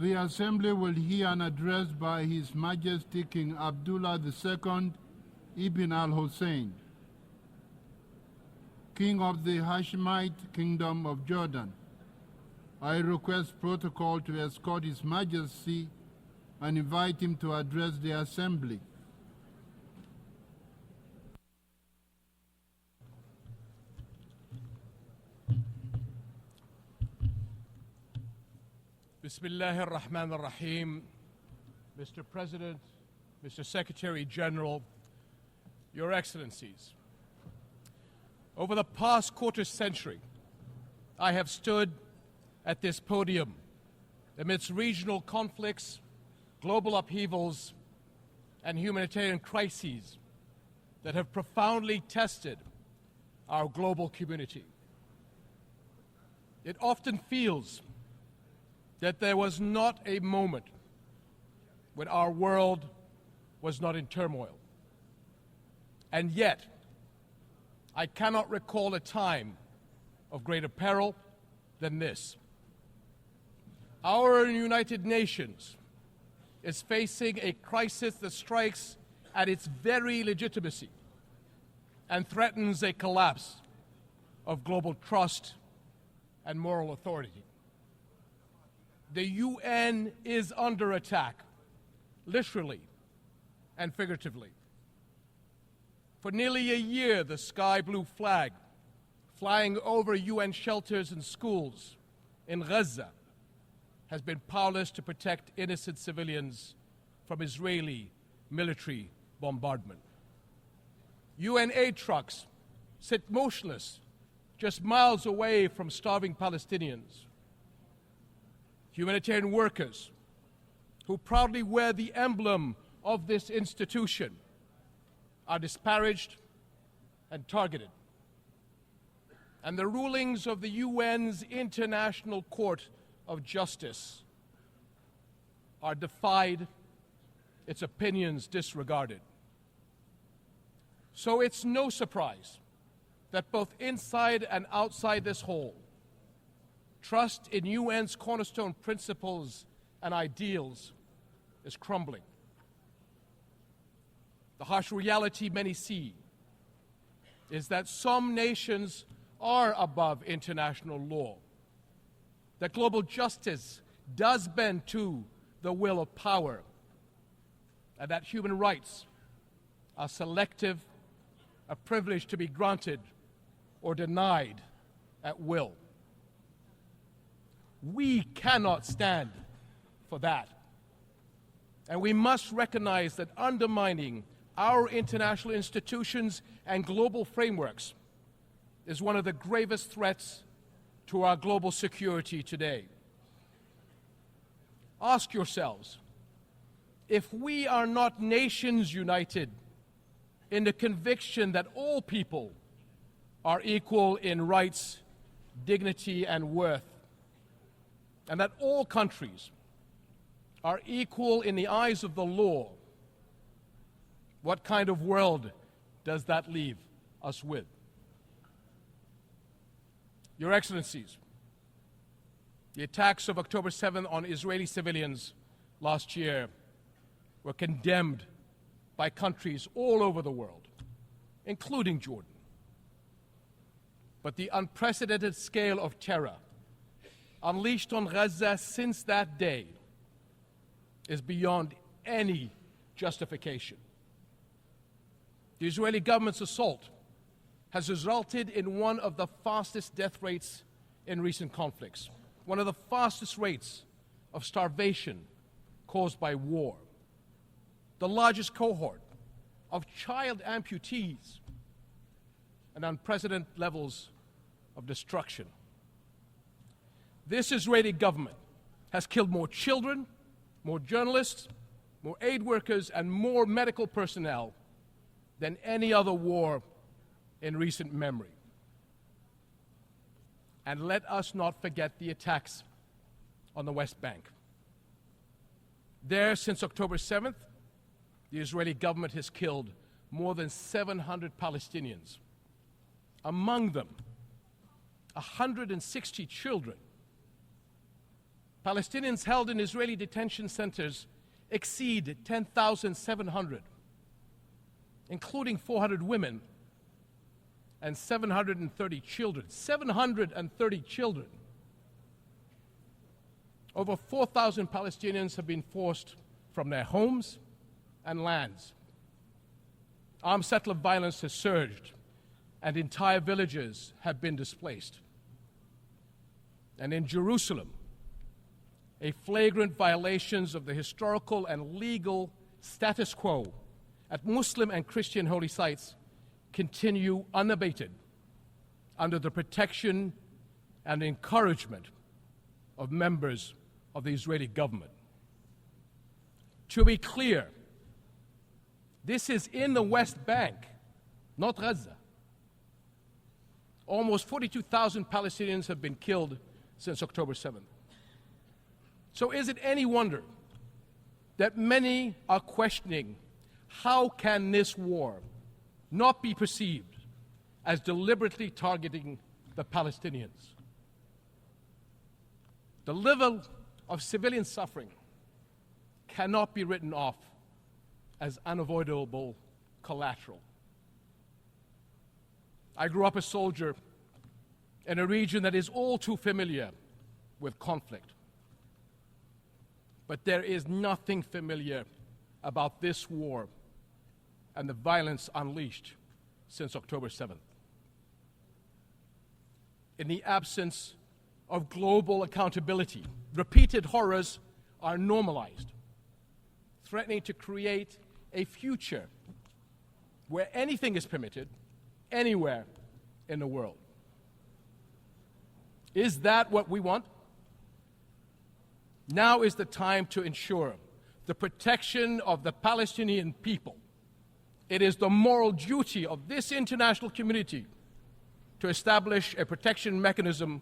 The Assembly will hear an address by His Majesty King Abdullah II Ibn al-Hussein, King of the Hashemite Kingdom of Jordan. I request protocol to escort His Majesty and invite him to address the Assembly. Bismillah ar-Rahman ar-Rahim. Mr. President, Mr. Secretary General, Your Excellencies. Over the past quarter century, I have stood at this podium amidst regional conflicts, global upheavals, and humanitarian crises that have profoundly tested our global community. It often feels that there was not a moment when our world was not in turmoil. And yet, I cannot recall a time of greater peril than this. Our United Nations is facing a crisis that strikes at its very legitimacy and threatens a collapse of global trust and moral authority. The UN is under attack, literally and figuratively. For nearly a year, the sky blue flag flying over UN shelters and schools in Gaza has been powerless to protect innocent civilians from Israeli military bombardment. UN aid trucks sit motionless just miles away from starving Palestinians. Humanitarian workers who proudly wear the emblem of this institution are disparaged and targeted. And the rulings of the UN's International Court of Justice are defied, its opinions disregarded. So it's no surprise that both inside and outside this hall, trust in UN's cornerstone principles and ideals is crumbling. The harsh reality many see is that some nations are above international law, that global justice does bend to the will of power, and that human rights are selective, a privilege to be granted or denied at will. We cannot stand for that. And we must recognize that undermining our international institutions and global frameworks is one of the gravest threats to our global security today. Ask yourselves, if we are not nations united in the conviction that all people are equal in rights, dignity, and worth, and that all countries are equal in the eyes of the law, what kind of world does that leave us with? Your Excellencies, the attacks of October 7th on Israeli civilians last year were condemned by countries all over the world, including Jordan. But the unprecedented scale of terror unleashed on Gaza since that day is beyond any justification. The Israeli government's assault has resulted in one of the fastest death rates in recent conflicts, one of the fastest rates of starvation caused by war, the largest cohort of child amputees, and unprecedented levels of destruction. This Israeli government has killed more children, more journalists, more aid workers, and more medical personnel than any other war in recent memory. And let us not forget the attacks on the West Bank. There, since October 7th, the Israeli government has killed more than 700 Palestinians, among them 160 children. Palestinians held in Israeli detention centers exceed 10,700, including 400 women and 730 children. 730 children. Over 4,000 Palestinians have been forced from their homes and lands. Armed settler violence has surged, and entire villages have been displaced. And in Jerusalem, a flagrant violations of the historical and legal status quo at Muslim and Christian holy sites continue unabated under the protection and encouragement of members of the Israeli government. To be clear, this is in the West Bank, not Gaza. Almost 42,000 Palestinians have been killed since October 7th. So is it any wonder that many are questioning how can this war not be perceived as deliberately targeting the Palestinians? The level of civilian suffering cannot be written off as unavoidable collateral. I grew up a soldier in a region that is all too familiar with conflict. But there is nothing familiar about this war and the violence unleashed since October 7th. In the absence of global accountability, repeated horrors are normalized, threatening to create a future where anything is permitted, anywhere in the world. Is that what we want? Now is the time to ensure the protection of the Palestinian people. It is the moral duty of this international community to establish a protection mechanism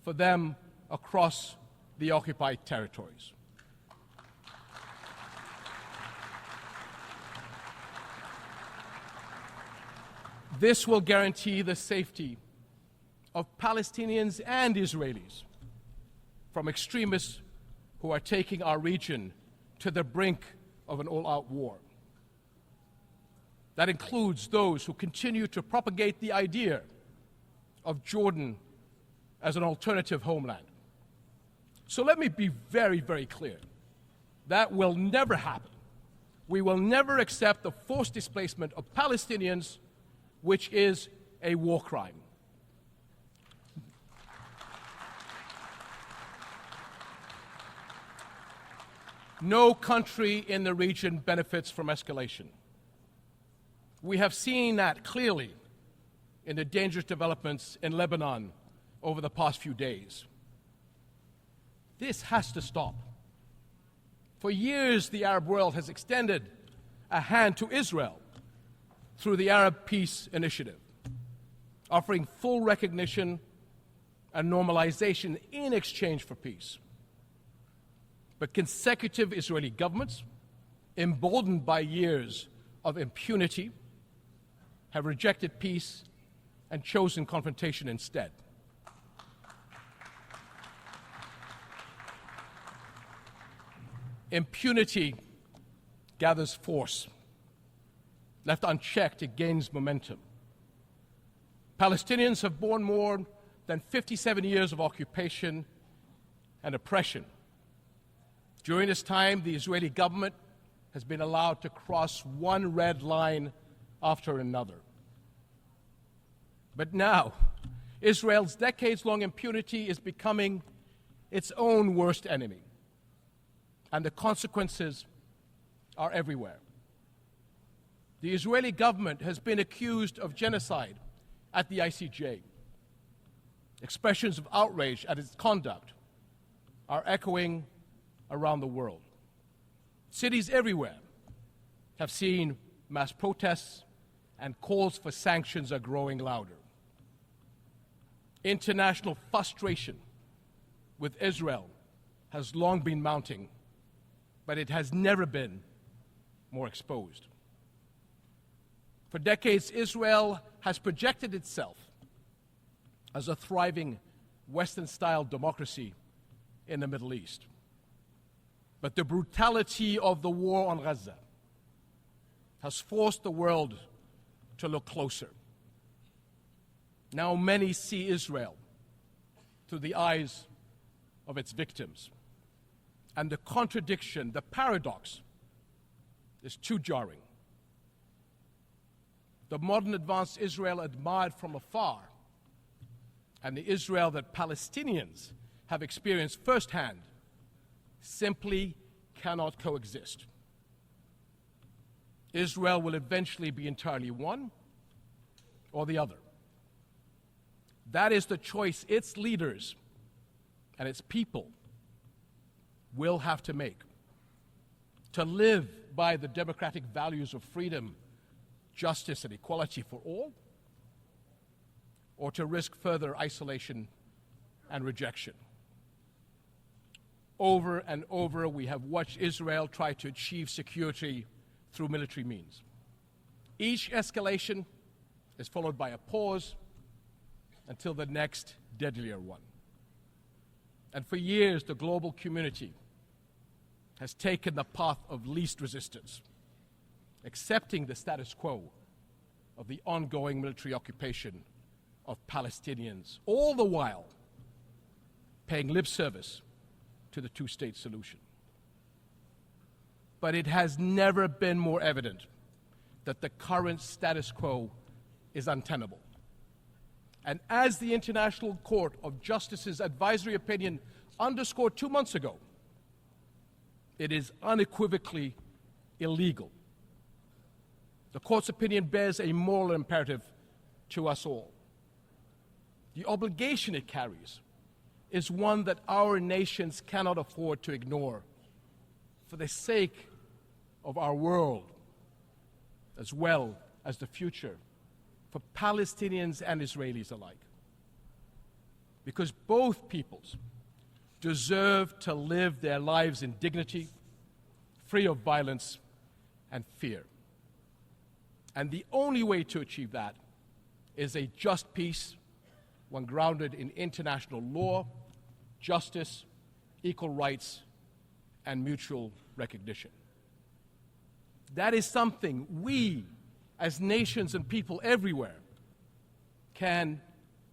for them across the occupied territories. This will guarantee the safety of Palestinians and Israelis from extremists who are taking our region to the brink of an all-out war. That includes those who continue to propagate the idea of Jordan as an alternative homeland. So let me be very, very clear. That will never happen. We will never accept the forced displacement of Palestinians, which is a war crime. No country in the region benefits from escalation. We have seen that clearly in the dangerous developments in Lebanon over the past few days. This has to stop. For years, the Arab world has extended a hand to Israel through the Arab Peace Initiative, offering full recognition and normalization in exchange for peace. But consecutive Israeli governments, emboldened by years of impunity, have rejected peace and chosen confrontation instead. Impunity gathers force. Left unchecked, it gains momentum. Palestinians have borne more than 57 years of occupation and oppression. During this time, the Israeli government has been allowed to cross one red line after another. But now, Israel's decades-long impunity is becoming its own worst enemy, and the consequences are everywhere. The Israeli government has been accused of genocide at the ICJ. Expressions of outrage at its conduct are echoing around the world. Cities everywhere have seen mass protests, and calls for sanctions are growing louder. International frustration with Israel has long been mounting, but it has never been more exposed. For decades, Israel has projected itself as a thriving Western-style democracy in the Middle East. But the brutality of the war on Gaza has forced the world to look closer. Now many see Israel through the eyes of its victims. And the contradiction, the paradox, is too jarring. The modern advanced Israel admired from afar, and the Israel that Palestinians have experienced firsthand, simply cannot coexist. Israel will eventually be entirely one or the other. That is the choice its leaders and its people will have to make. To live by the democratic values of freedom, justice, and equality for all, or to risk further isolation and rejection. Over and over, we have watched Israel try to achieve security through military means. Each escalation is followed by a pause until the next deadlier one. And for years, the global community has taken the path of least resistance, accepting the status quo of the ongoing military occupation of Palestinians, all the while paying lip service to the two-state solution. But it has never been more evident that the current status quo is untenable. And as the International Court of Justice's advisory opinion underscored 2 months ago, it is unequivocally illegal. The court's opinion bears a moral imperative to us all. The obligation it carries is one that our nations cannot afford to ignore for the sake of our world, as well as the future for Palestinians and Israelis alike. Because both peoples deserve to live their lives in dignity, free of violence and fear. And the only way to achieve that is a just peace, one grounded in international law, justice, equal rights, and mutual recognition. That is something we, as nations and people everywhere, can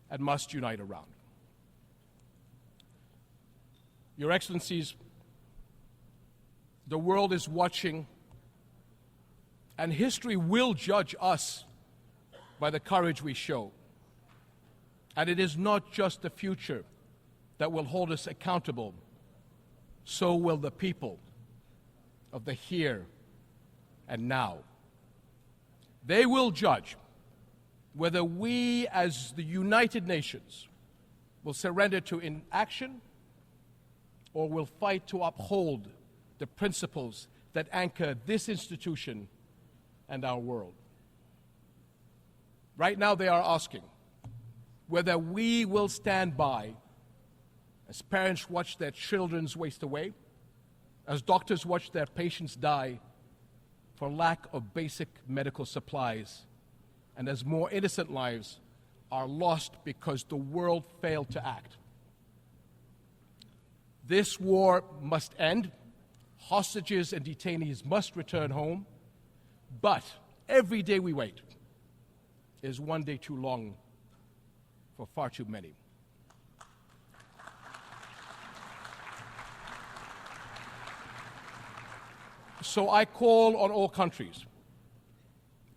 and must unite around. Your Excellencies, the world is watching, and history will judge us by the courage we show. And it is not just the future that will hold us accountable, so will the people of the here and now. They will judge whether we, as the United Nations, will surrender to inaction or will fight to uphold the principles that anchor this institution and our world. Right now, they are asking whether we will stand by as parents watch their children waste away, as doctors watch their patients die for lack of basic medical supplies, and as more innocent lives are lost because the world failed to act. This war must end. Hostages and detainees must return home. But every day we wait is one day too long for far too many. So I call on all countries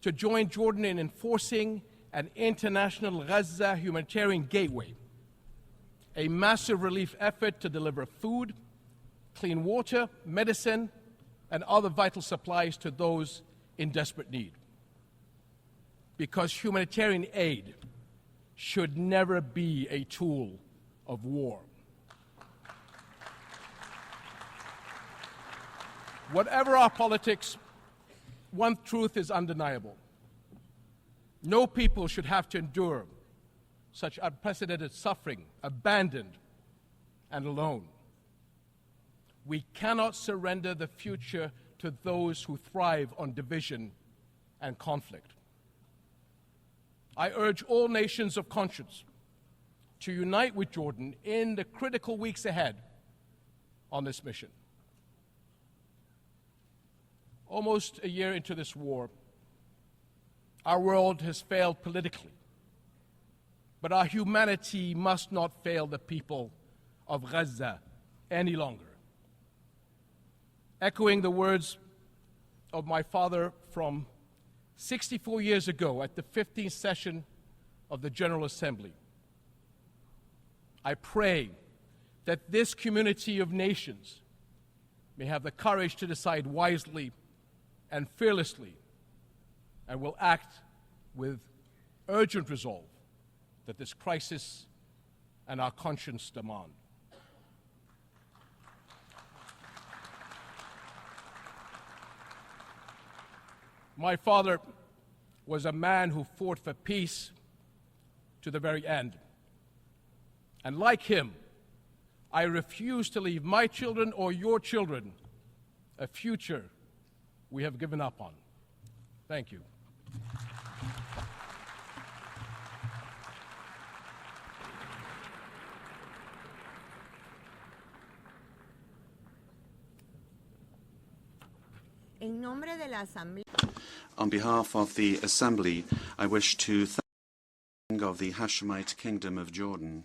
to join Jordan in enforcing an international Gaza humanitarian gateway, a massive relief effort to deliver food, clean water, medicine, and other vital supplies to those in desperate need. Because humanitarian aid should never be a tool of war. Whatever our politics, one truth is undeniable. No people should have to endure such unprecedented suffering, abandoned and alone. We cannot surrender the future to those who thrive on division and conflict. I urge all nations of conscience to unite with Jordan in the critical weeks ahead on this mission. Almost a year into this war, our world has failed politically, but our humanity must not fail the people of Gaza any longer. Echoing the words of my father from 64 years ago at the 15th session of the General Assembly, I pray that this community of nations may have the courage to decide wisely and fearlessly, and will act with urgent resolve that this crisis and our conscience demand. My father was a man who fought for peace to the very end. And like him, I refuse to leave my children or your children a future we have given up on. Thank you. En nombre de la Asamblea. On behalf of the Assembly, I wish to thank the King of the Hashemite Kingdom of Jordan.